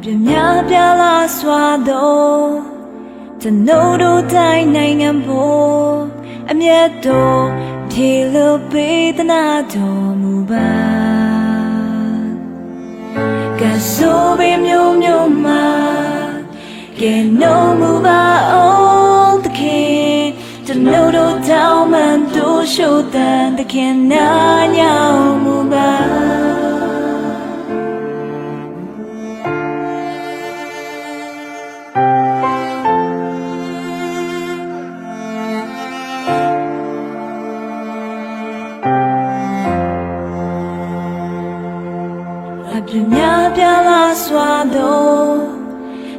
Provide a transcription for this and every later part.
ပြမြပြလာစွာသောကျွန်ုပ်တို့တိုင်းနိုင်ငံပေါ်အမျက်တော်ပြေလို့ပေးသနာတော်မူပါကဆိုးပေမျိုးမျိုးမှာကဲနိုးမူပါအောင်သခင်ကျွန်ုပ်တို့တောင်းမှန်တို့ရှို့တဲ့သခင်နာညောင်းမူပါပြမြပြလာစွာသော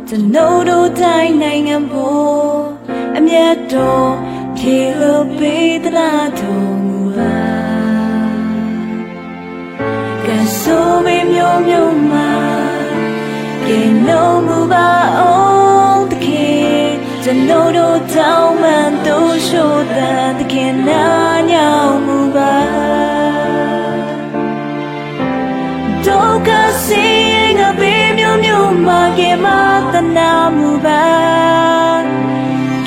ကျွန်ုပ်တို့တိုင်းနိုင်ငံပေါ်အမျက်တော်ပြေလို့ပေးသနာတော်မူပါကဲဆိုးပေမျိုးမျိုးမှာကဲနိုးမူပါအောင်သခင်ကျွန်ုပ်တို့တောင်းမှန်တို့ရှို့တဲ့သခင်နာညောင်းမူပါဒုက္ခစီရင်ငါပေးမျိုးမျိုးမှာကဲမတနာမူပါ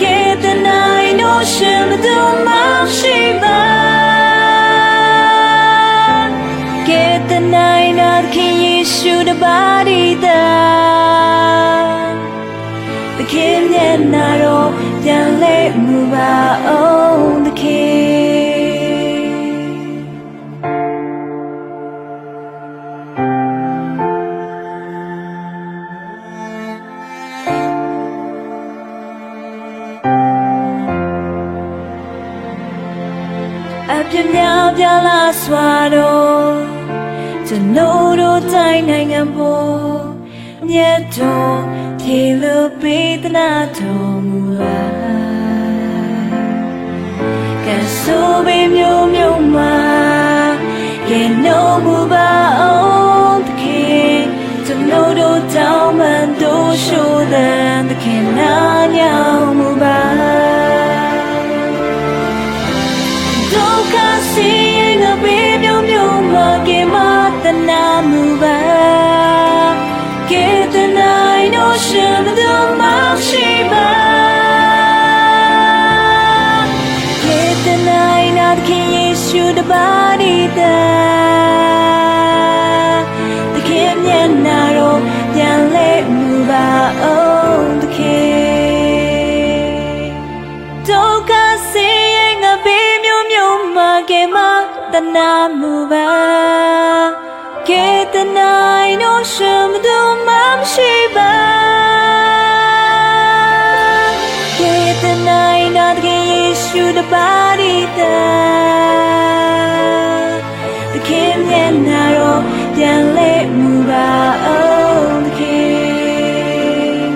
ကဲတနိုင်တော့ရှင်မတော်မရှိပါကဲတနိုင်တော့ခင်ယေရှုတပါးဒီတာသခင်မျက်နှာတော်ပြန်လဲမူပါအောင်သခင်ပြမြပြလာစွာတော့ကျွန်ုပ်တို့တိုင်းနိုင်ငံပေါ်မြတ်တော်ပြေလို့ပေးသနာတော်မူပါကဲဆိုးပေမျိုးမျိုးမှာကဲနိုးမူပါအောင်သခင်ကျွန်ုပ်တို့တောင်းမှန်တို့ရှို့တဲ့သခင်နာညောင်းမူပါစီရင်ငါပေးမျိုးမျိုးမှာကဲမတနာမူပါကဲတနိုင်တော့ရှင်မတော်မရှိပါကဲတနိုင်တော့ခင်ယေရှုတပါးဒီတာသခင်မျက်နှာတော်ပြန်လဲမူပါအောင်သခင်ဒုက္ခစီရင်ငါပေးမျိုးမျိုးမှာကဲမတနာမူပါကဲတနိုင်တော့ရှင်မတော်မရှိပါကဲတနိုင်တော့သခင်ယေရှုတပါးဒီတာသခင်မျက်နှာတော်ပြန်လဲမူပါအောင်သခင်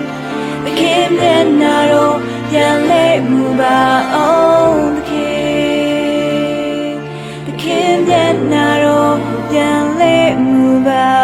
သခင်မျက်နှာတော်ပြန်လဲမူပါအောင်သခင်မျက်နှာတော်ပြန်လဲမူပါ